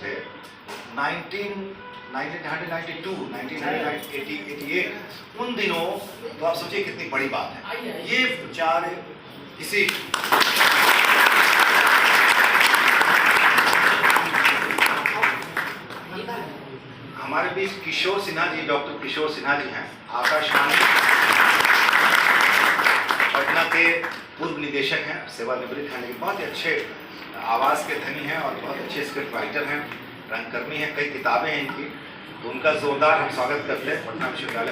थे 1992, 1988, उन दिनों तो आप सोचिए कितनी बड़ी बात है। ये प्रचार किसी हमारे बीच किशोर सिन्हा जी, डॉक्टर किशोर सिन्हा जी हैं, आकाशवाणी पटना के पूर्व निदेशक हैं, सेवानिवृत्त हैं, लेकिन बहुत ही अच्छे आवाज़ के धनी हैं और बहुत अच्छे स्क्रिप्ट राइटर हैं, रंगकर्मी हैं, कई किताबें हैं इनकी। तो उनका जोरदार हम स्वागत करते हैं पटना विश्वविद्यालय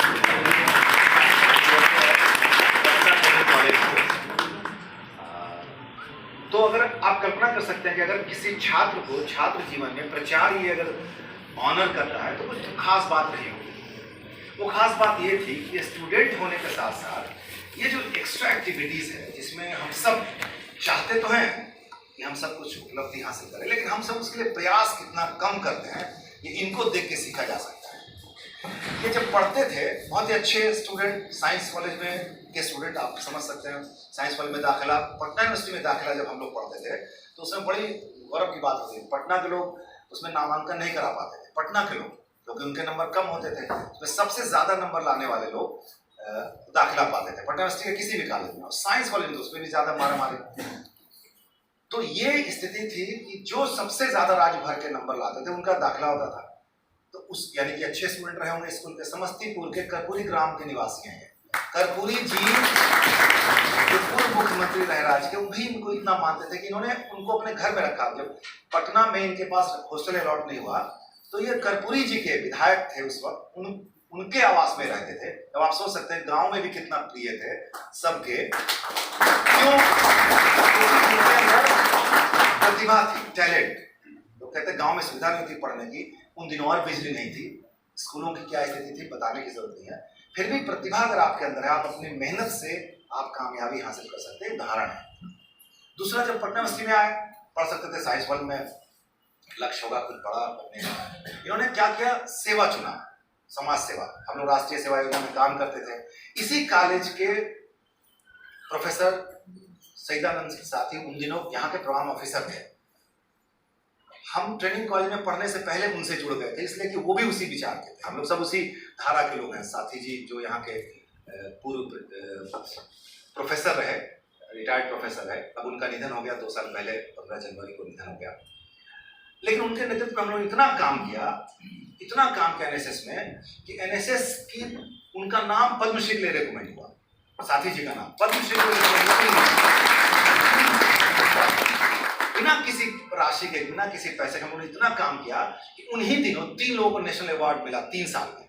कॉलेज। तो अगर आप कल्पना कर सकते हैं कि अगर किसी छात्र को छात्र जीवन में प्रचार ये अगर ऑनर कर रहा है तो कुछ खास बात नहीं होगी। वो खास बात ये थी कि स्टूडेंट होने के साथ साथ ये जो एक्स्ट्रा एक्टिविटीज़ है जिसमें हम सब चाहते तो हैं कि हम सब कुछ उपलब्धि हासिल करें, लेकिन हम सब उसके लिए प्रयास कितना कम करते हैं, ये इनको देख के सीखा जा सकता है। ये जब पढ़ते थे बहुत ही अच्छे स्टूडेंट, साइंस कॉलेज में के स्टूडेंट, आप समझ सकते हैं, साइंस कॉलेज में दाखिला, पटना यूनिवर्सिटी में दाखिला जब हम लोग पढ़ते थे तो उसमें बड़ी गौरव की बात होती है। पटना के लोग उसमें नामांकन नहीं करा पाते थे, पटना के लोग, क्योंकि उनके नंबर कम होते थे। उसमें सबसे ज़्यादा नंबर लाने वाले लोग दाखिला पाते थे पटना यूनिवर्सिटी के किसी भी कॉलेज में, और साइंस कॉलेज में तो उसमें भी ज़्यादा मारा मारी। तो ये स्थिति थी कि जो सबसे ज़्यादा राज्य भर के नंबर लाते थे उनका दाखिला होता था। तो उस यानी कि अच्छे स्टूडेंट रहे होंगे स्कूल के। समस्तीपुर के कर्पूरी ग्राम के निवासी हैं। कर्पूरी जी जो पूर्व मुख्यमंत्री रहे राज्य के, वो भी इनको इतना मानते थे कि इन्होंने उनको अपने घर में रखा। जब पटना में इनके पास हॉस्टल अलॉट नहीं हुआ तो ये कर्पूरी जी के विधायक थे उस वक्त, उनके आवास में रहते थे। तो आप सोच सकते हैं गांव में भी कितना प्रिय थे सबके। क्यों? प्रतिभा थी, टैलेंट। तो कहते गांव में सुविधा नहीं थी पढ़ने की, उन दिनों और बिजली नहीं थी, स्कूलों की क्या स्थिति थी बताने की जरूरत नहीं है। फिर भी प्रतिभा अगर आपके अंदर है, आप अपनी मेहनत से आप कामयाबी हासिल कर सकते हैं, उदाहरण है। दूसरा, जब पटना यूनिवर्सिटी में आए, पढ़ सकते थे साइंस वर्ल्ड में, लक्ष्य होगा कुछ बड़ा बनने का। इन्होंने क्या किया? सेवा चुना, समाज सेवा। हम लोग राष्ट्रीय सेवा योजना में काम करते थे। इसी कॉलेज के प्रोफेसर सईदानंद के साथी उन दिनों यहाँ के प्रोग्राम ऑफिसर थे। हम ट्रेनिंग कॉलेज में पढ़ने से पहले उनसे जुड़ गए थे, इसलिए कि वो भी उसी विचार के थे। हम लोग सब उसी धारा के लोग हैं। साथी जी जो यहाँ के पूर्व प्रोफेसर रहे, रिटायर्ड प्रोफेसर है, अब उनका निधन हो गया 2 साल पहले, 15 जनवरी को निधन हो गया। लेकिन उनके नेतृत्व में हम लोग इतना काम किया एनएसएस में कि एनएसएस की उनका नाम पद्मश्री के लिए रिकमेंड हुआ। साथी जी का नाम पद्मश्री के लिए बिना किसी राशि के, बिना किसी पैसे के हम लोगों ने इतना काम किया कि उन्हीं दिनों 3 लोगों को नेशनल अवार्ड मिला 3 साल में।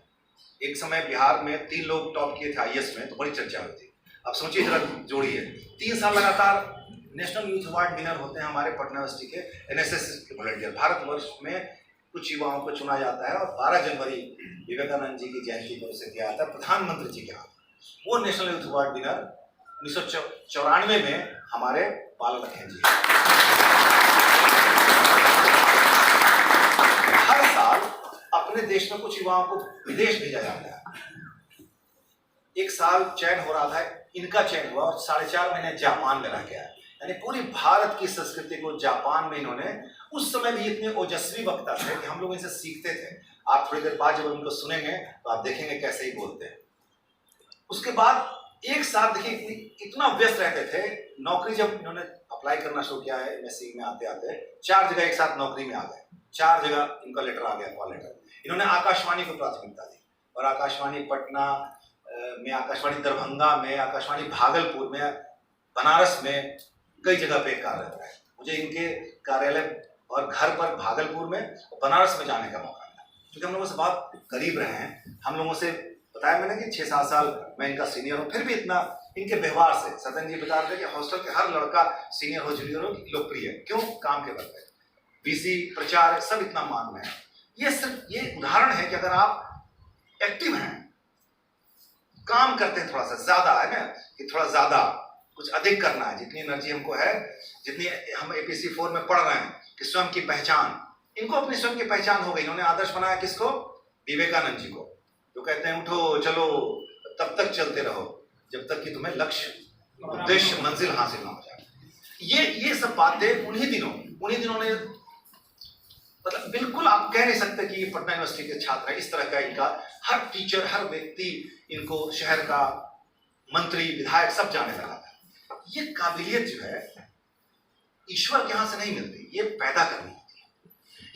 एक समय बिहार में 3 लोग टॉप किए थे आईएएस में, तो बड़ी चर्चा हुई थी। अब सोचिए जरा, जोड़िए 3 साल लगातार नेशनल यूथ अवार्ड विनर होते हैं हमारे पटना यूनिवर्सिटी के एनएसएस के वॉलंटियर। भारतवर्ष में कुछ युवाओं को चुना जाता है और 12 जनवरी विवेकानंद जी की जयंती पर उसे दिया जाता है प्रधानमंत्री जी के हाथ। वो नेशनल यूथ अवार्ड विनर 1994 में हमारे बाल लखेन जी। हर साल अपने देश में कुछ युवाओं को विदेश भेजा जाता है। एक साल चयन हो रहा था, इनका चयन हुआ और 4.5 महीने जापान में रह गया। यानी पूरी भारत की संस्कृति को जापान में इन्होंने, उस समय भी इतने ओजस्वी वक्ता थे कि हम लोग इनसे सीखते थे। आप थोड़ी देर बाद जब उनको सुनेंगे तो आप देखेंगे कैसे ही बोलते हैं। उसके बाद एक साथ देखिए इतना व्यस्त रहते थे। नौकरी जब इन्होंने अप्लाई करना शुरू किया है एमएससी में आते आते 4 जगह एक साथ नौकरी में आ गए। 4 जगह इनका लेटर आ गया, कॉल लेटर। इन्होंने आकाशवाणी को प्राथमिकता दी और आकाशवाणी पटना में, आकाशवाणी दरभंगा में, आकाशवाणी भागलपुर में, बनारस में, कई जगह पे कार्यरत रहे। मुझे इनके कार्यालय और घर पर भागलपुर में और बनारस में जाने का मौका मिला, क्योंकि हम लोगों से बहुत करीब रहे हैं। हम लोगों से बताया मैंने कि 6-7 साल मैं इनका सीनियर हूँ, फिर भी इतना इनके व्यवहार से सदन जी बता रहे थे कि हॉस्टल के हर लड़का सीनियर हो, जूनियर हो, लोकप्रिय है। क्यों? काम के बल पे। वीसी, प्रचार, सब इतना मान में है। ये सिर्फ ये उदाहरण है कि अगर आप एक्टिव हैं, काम करते हैं, थोड़ा सा ज्यादा है ना, कि थोड़ा ज्यादा कुछ अधिक करना है, जितनी एनर्जी हमको है, जितनी हम एपीसी 4 में पढ़ रहे हैं कि स्वयं की पहचान, इनको अपनी स्वयं की पहचान हो गई। इन्होंने आदर्श बनाया किसको? विवेकानंद जी को, जो कहते हैं उठो चलो तब तक चलते रहो जब तक कि तुम्हें लक्ष्य, उद्देश्य, मंजिल हासिल ना हो जाए। ये सब बातें उन्हीं दिनों ने मतलब बिल्कुल आप कह नहीं सकते कि ये पटना यूनिवर्सिटी के छात्र हैं। इस तरह का इनका हर टीचर, हर व्यक्ति इनको शहर का मंत्री, विधायक सब जाने लगा था। ये काबिलियत जो है ईश्वर के यहां से नहीं मिलती, ये पैदा करनी होती है।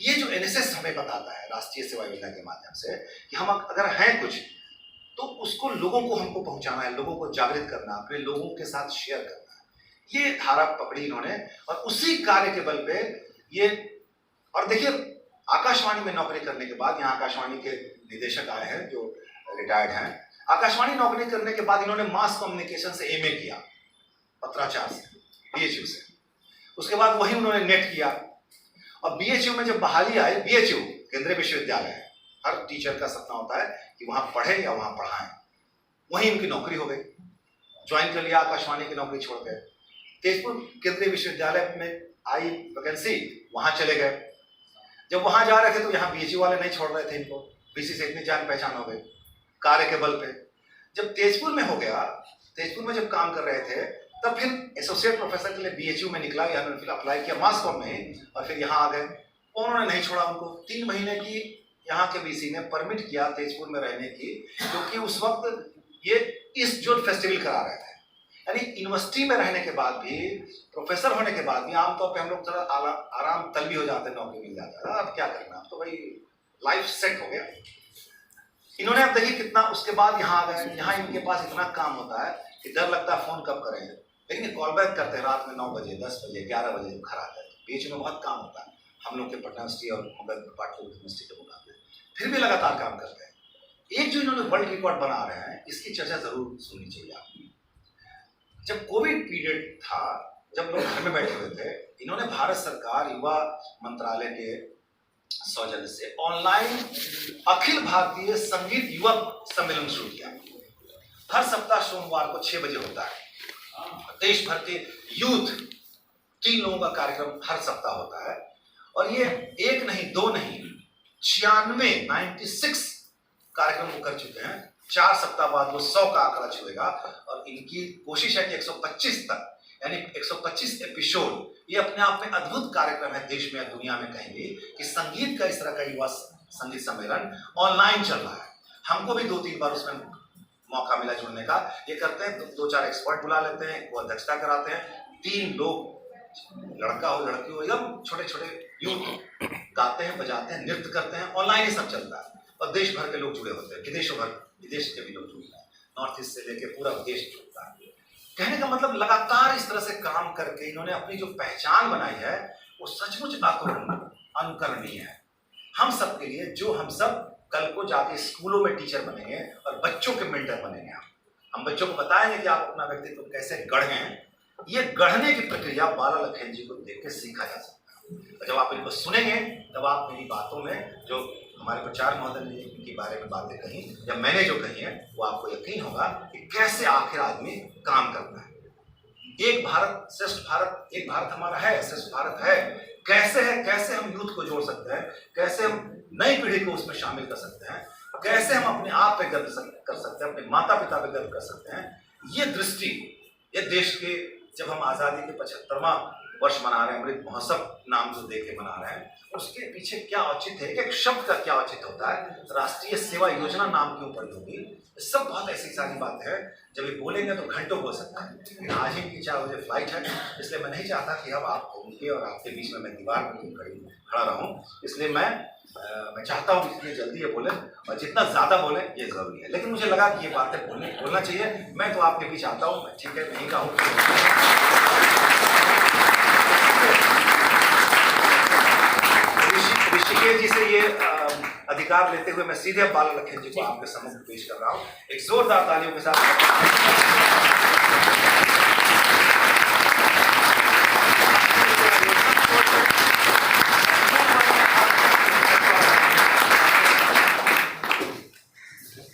ये जो एनएसएस हमें बताता है, राष्ट्रीय सेवा योजना के माध्यम से, कि हम अगर हैं कुछ तो उसको लोगों को हमको पहुंचाना है, लोगों को जागृत करना, अपने लोगों के साथ शेयर करना है। ये धारा पकड़ी इन्होंने और उसी कार्य के बल पे ये, और देखिए आकाशवाणी में नौकरी करने के बाद, यहाँ आकाशवाणी के निदेशक आए हैं जो रिटायर्ड हैं, आकाशवाणी नौकरी करने के बाद इन्होंने मास कम्युनिकेशन से एमए किया, पत्राचार से, बीएचयू से। उसके बाद वही उन्होंने नेट किया और बीएचयू में जब बहाली आई, बीएचयू केंद्रीय विश्वविद्यालय है, हर टीचर का सपना होता है कि वहां पढ़े या वहां पढ़ाएं, वहीं उनकी नौकरी हो गई, ज्वाइन कर लिया, आकाशवाणी की नौकरी छोड़ गए। तेजपुर केंद्रीय विश्वविद्यालय में आई वैकेंसी, वहां चले गए। जब वहां जा रहे थे तो यहाँ बीएचयू वाले नहीं छोड़ रहे थे इनको, बीसी से इतनी जान पहचान हो गई कार्य के बल पे। जब तेजपुर में हो गया, तेजपुर में जब काम कर रहे थे, तब फिर एसोसिएट प्रोफेसर के लिए बीएचयू में निकला, यहाँ फिर अप्लाई किया मास कॉम में, और फिर यहाँ आ गए। उन्होंने नहीं छोड़ा उनको, 3 महीने की यहाँ के बीसी ने परमिट किया तेजपुर में रहने की, क्योंकि उस वक्त ये इस जोट फेस्टिवल करा रहे थे। यानी यूनिवर्सिटी में रहने के बाद भी, प्रोफेसर होने के बाद भी, आमतौर पे हम लोग थोड़ा आराम तलबी हो जाते हैं, नौकरी मिल जाता है, अब क्या करना, अब तो भाई लाइफ सेट हो गया। इन्होंने अब देखिए कितना, उसके बाद यहाँ आ गए। यहाँ इनके पास इतना काम होता है कि डर लगता है फोन कब करेंगे, लेकिन कॉल बैक करते हैं रात में 9 बजे, 10 बजे, 11 बजे जब घर आते हैं। बीच में बहुत काम होता है हम लोग के पटना यूनिवर्सिटी और पाटलिपुत्र यूनिवर्सिटी के मुकाबले, फिर भी लगातार काम करते हैं। एक जो इन्होंने वर्ल्ड रिकॉर्ड बना रहे हैं, इसकी चर्चा जरूर सुननी चाहिए आपकी। जब कोविड पीरियड था, जब लोग घर में बैठे हुए थे, इन्होंने भारत सरकार युवा मंत्रालय के सौजन्य से ऑनलाइन अखिल भारतीय संगीत युवक सम्मेलन शुरू किया। हर सप्ताह सोमवार को 6 बजे होता है। देश भर के यूथ 3 लोगों का कार्यक्रम हर सप्ताह होता है, और ये 1 नहीं 2 नहीं 96 कार्यक्रम वो कर चुके हैं। 4 सप्ताह बाद वो 100 का आंकड़ा छुएगा, और इनकी कोशिश है कि 125 तक, यानी 125 एपिसोड, ये अपने आप में अद्भुत कार्यक्रम है देश में या दुनिया में कहीं भी, कि संगीत का इस तरह का युवा संगीत सम्मेलन ऑनलाइन चल रहा है। हमको भी 2-3 बार उसमें मौका मिला जुड़ने का। ये करते हैं, 2-4 एक्सपर्ट बुला लेते हैं, वो अध्यक्षता कराते हैं, 3 लोग, लड़का हो लड़की हो, एकदम छोटे छोटे यूथ, गाते हैं, बजाते हैं, नृत्य करते हैं, ऑनलाइन ही सब चलता है, और देश भर के लोग जुड़े होते हैं, विदेश के भी लोग जुड़ते हैं, नॉर्थ ईस्ट से लेके पूरा देश जुड़ता है। कहने का मतलब लगातार इस तरह से काम करके इन्होंने अपनी जो पहचान बनाई है, वो सचमुच अनुकरणीय है हम सब के लिए, जो हम सब कल को जाके स्कूलों में टीचर बनेंगे और बच्चों के मेंटर बनेंगे। हम बच्चों को बताएंगे कि आप अपना व्यक्तित्व कैसे गढ़े हैं। ये गढ़ने की प्रक्रिया बाला लखेन जी को देख के सीखा जा सकता है, और जब आप इनको सुनेंगे तब आप मेरी बातों में, जो हमारे प्रचार महोदय ने इनके बारे में बातें कही या मैंने जो कही है, वो आपको यकीन होगा कि कैसे आखिर आदमी काम करता है। एक भारत श्रेष्ठ भारत, एक भारत हमारा है, श्रेष्ठ भारत है, कैसे हम यूथ को जोड़ सकते हैं, कैसे हम नई पीढ़ी को उसमें शामिल कर सकते हैं, कैसे हम अपने आप पे गर्व कर सकते हैं, अपने माता पिता पे गर्व कर सकते हैं। ये दृष्टि, ये देश के, जब हम आज़ादी के 75वां वर्ष मना रहे हैं, अमृत महोत्सव नाम जो देके मना रहे हैं, उसके पीछे क्या औचित्य है, एक शब्द का क्या औचित्य होता है, राष्ट्रीय सेवा योजना नाम क्यों पड़ी होगी, सब बहुत ऐसी सारी बात है, जब ये बोलेंगे तो घंटों हो सकता है। लेकिन आज ही की 4 बजे फ्लाइट है, इसलिए मैं नहीं चाहता कि अब आप उनके और आपके बीच में मैं दीवार पर खड़ा रहूं, इसलिए मैं चाहता हूँ कि जल्दी ये बोले, और जितना ज़्यादा बोले ये ज़रूरी है। लेकिन मुझे लगा कि ये बातें बोलना चाहिए। मैं तो आपके बीच आता हूँ, ठीक है, नहीं कहूँ ऋषिकेश जी से ये अधिकार लेते हुए मैं सीधे बाला लखेन जी को आपके सम्मुख पेश कर रहा हूँ। एक जोरदार तालियों के साथ।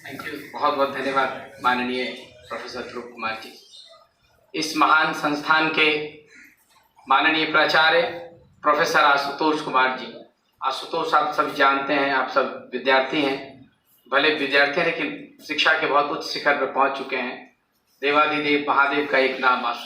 थैंक यू, बहुत बहुत धन्यवाद माननीय प्रोफेसर ध्रुव कुमार जी। इस महान संस्थान के माननीय प्राचार्य प्रोफेसर आशुतोष कुमार जी। आशुतोष आप सब जानते हैं, आप सब विद्यार्थी हैं, भले विद्यार्थी हैं लेकिन शिक्षा के बहुत उच्च शिखर पर पहुंच चुके हैं। देवाधिदेव महादेव का एक नाम आशुतोष।